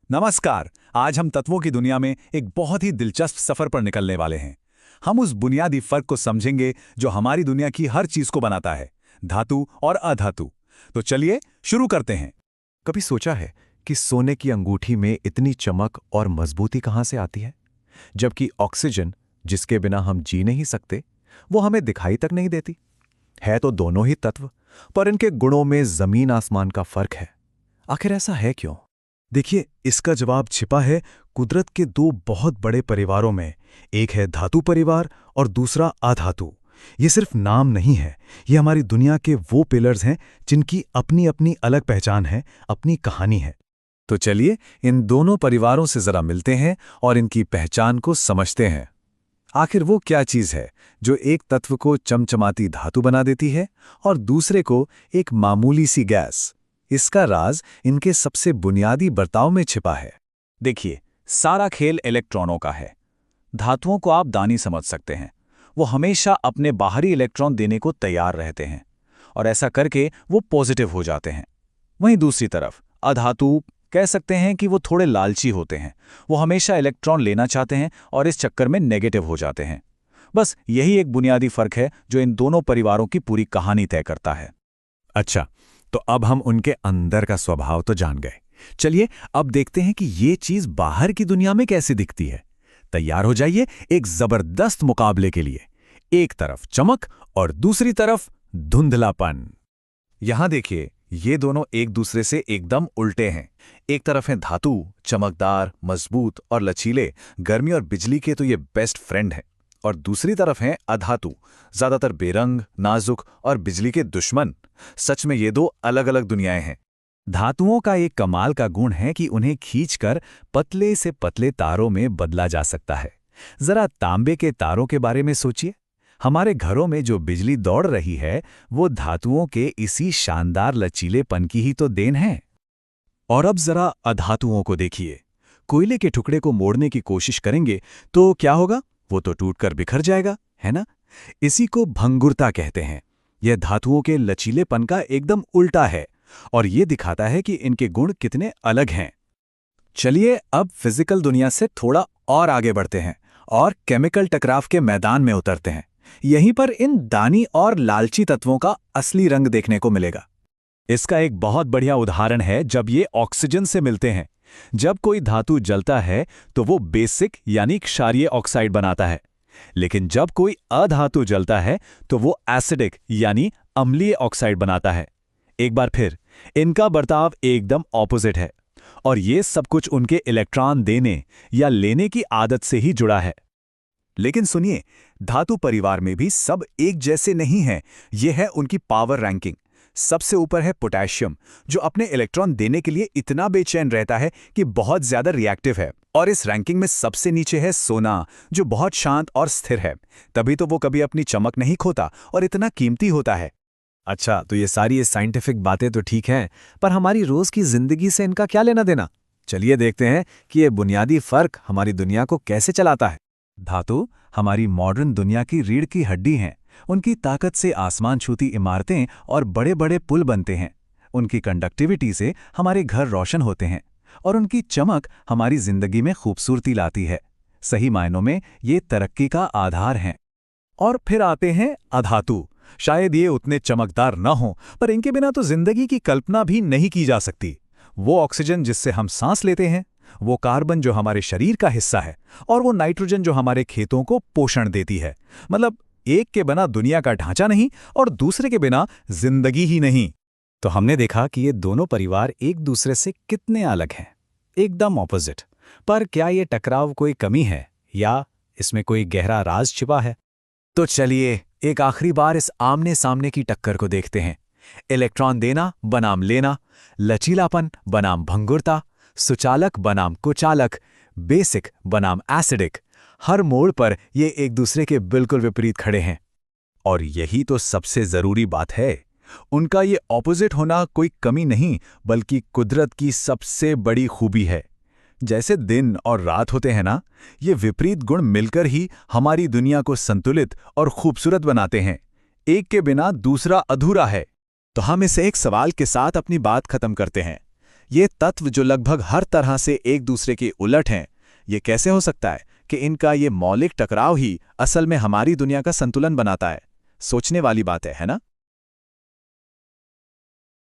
नमस्कार। आज हम तत्वों की दुनिया में एक बहुत ही दिलचस्प सफर पर निकलने वाले हैं। हम उस बुनियादी फर्क को समझेंगे जो हमारी दुनिया की हर चीज को बनाता है, धातु और अधातु। तो चलिए शुरू करते हैं। कभी सोचा है कि सोने की अंगूठी में इतनी चमक और मजबूती कहाँ से आती है, जबकि ऑक्सीजन, जिसके बिना हम जी नहीं सकते, वो हमें दिखाई तक नहीं देती। है तो दोनों ही तत्व, पर इनके गुणों में जमीन आसमान का फर्क है। आखिर ऐसा है क्यों? देखिए, इसका जवाब छिपा है कुदरत के दो बहुत बड़े परिवारों में। एक है धातु परिवार और दूसरा अधातु। ये सिर्फ नाम नहीं है, ये हमारी दुनिया के वो पिलर्स हैं जिनकी अपनी अपनी अलग पहचान है, अपनी कहानी है। तो चलिए इन दोनों परिवारों से जरा मिलते हैं और इनकी पहचान को समझते हैं। आखिर वो क्या चीज है जो एक तत्व को चमचमाती धातु बना देती है और दूसरे को एक मामूली सी गैस? इसका राज इनके सबसे बुनियादी बर्ताव में छिपा है। देखिए, सारा खेल इलेक्ट्रॉनों का है। धातुओं को आप दानी समझ सकते हैं। वो हमेशा अपने बाहरी इलेक्ट्रॉन देने को तैयार रहते हैं और ऐसा करके वो पॉजिटिव हो जाते हैं। वहीं दूसरी तरफ अधातु, कह सकते हैं कि वो थोड़े लालची होते हैं। वो हमेशा इलेक्ट्रॉन लेना चाहते हैं और इस चक्कर में नेगेटिव हो जाते हैं। बस यही एक बुनियादी फर्क है जो इन दोनों परिवारों की पूरी कहानी तय करता है। अच्छा, तो अब हम उनके अंदर का स्वभाव तो जान गए। चलिए अब देखते हैं कि ये चीज बाहर की दुनिया में कैसे दिखती है। तैयार हो जाइए एक जबरदस्त मुकाबले के लिए। एक तरफ चमक और दूसरी तरफ धुंधलापन। यहां देखिए, ये दोनों एक दूसरे से एकदम उल्टे हैं। एक तरफ है धातु, चमकदार, मजबूत और लचीले, गर्मी और बिजली के तो ये बेस्ट फ्रेंड हैं। और दूसरी तरफ हैं अधातु, ज्यादातर बेरंग, नाजुक और बिजली के दुश्मन। सच में ये दो अलग अलग दुनियाएं हैं। धातुओं का एक कमाल का गुण है कि उन्हें खींचकर पतले से पतले तारों में बदला जा सकता है। जरा तांबे के तारों के बारे में सोचिए। हमारे घरों में जो बिजली दौड़ रही है, वो धातुओं के इसी शानदार लचीलेपन की ही तो देन है। और अब जरा अधातुओं को देखिए। कोयले के टुकड़े को मोड़ने की कोशिश करेंगे तो क्या होगा? वो तो टूटकर बिखर जाएगा, है ना? इसी को भंगुरता कहते हैं। यह धातुओं के लचीलेपन का एकदम उल्टा है और ये दिखाता है कि इनके गुण कितने अलग हैं। चलिए अब फिजिकल दुनिया से थोड़ा और आगे बढ़ते हैं और केमिकल टकराव के मैदान में उतरते हैं। यहीं पर इन दानी और लालची तत्वों का असली रंग देखने को मिलेगा। इसका एक बहुत बढ़िया उदाहरण है जब ये ऑक्सीजन से मिलते हैं। जब कोई धातु जलता है तो वो बेसिक यानी क्षारीय ऑक्साइड बनाता है, लेकिन जब कोई अधातु जलता है तो वो एसिडिक यानी अम्लीय ऑक्साइड बनाता है। एक बार फिर इनका बर्ताव एकदम ऑपोजिट है और ये सब कुछ उनके इलेक्ट्रॉन देने या लेने की आदत से ही जुड़ा है। लेकिन सुनिए, धातु परिवार में भी सब एक जैसे नहीं हैं। ये है उनकी पावर रैंकिंग। सबसे ऊपर है पोटेशियम, जो अपने इलेक्ट्रॉन देने के लिए इतना बेचैन रहता है कि बहुत ज्यादा रिएक्टिव है। और इस रैंकिंग में सबसे नीचे है सोना, जो बहुत शांत और स्थिर है। तभी तो वो कभी अपनी चमक नहीं खोता और इतना कीमती होता है। अच्छा, तो ये सारी साइंटिफिक बातें तो ठीक हैं, पर हमारी रोज की जिंदगी से इनका क्या लेना देना? चलिए देखते हैं कि ये बुनियादी फर्क हमारी दुनिया को कैसे चलाता है। धातु हमारी मॉडर्न दुनिया की रीढ़ की हड्डी हैं। उनकी ताकत से आसमान छूती इमारतें और बड़े बड़े पुल बनते हैं। उनकी कंडक्टिविटी से हमारे घर रोशन होते हैं और उनकी चमक हमारी जिंदगी में खूबसूरती लाती है। सही मायनों में ये तरक्की का आधार हैं। और फिर आते हैं अधातु। शायद ये उतने चमकदार न हों, पर इनके बिना तो जिंदगी की कल्पना भी नहीं की जा सकती। वो ऑक्सीजन जिससे हम सांस लेते हैं, वो कार्बन जो हमारे शरीर का हिस्सा है, और वो नाइट्रोजन जो हमारे खेतों को पोषण देती है। मतलब एक के बिना दुनिया का ढांचा नहीं और दूसरे के बिना जिंदगी ही नहीं। तो हमने देखा कि ये दोनों परिवार एक दूसरे से कितने अलग हैं, एकदम ऑपोजिट। पर क्या ये टकराव कोई कमी है या इसमें कोई गहरा राज छिपा है? तो चलिए एक आखिरी बार इस आमने सामने की टक्कर को देखते हैं। इलेक्ट्रॉन देना बनाम लेना, लचीलापन बनाम भंगुरता, सुचालक बनाम कुचालक, बेसिक बनाम एसिडिक। हर मोड़ पर ये एक दूसरे के बिल्कुल विपरीत खड़े हैं। और यही तो सबसे जरूरी बात है। उनका ये ऑपोजिट होना कोई कमी नहीं, बल्कि कुदरत की सबसे बड़ी खूबी है। जैसे दिन और रात होते हैं ना, ये विपरीत गुण मिलकर ही हमारी दुनिया को संतुलित और खूबसूरत बनाते हैं। एक के बिना दूसरा अधूरा है। तो हम इसे एक सवाल के साथ अपनी बात खत्म करते हैं। ये तत्व जो लगभग हर तरह से एक दूसरे के उलट हैं, ये कैसे हो सकता है कि इनका ये मौलिक टकराव ही असल में हमारी दुनिया का संतुलन बनाता है? सोचने वाली बात है ना?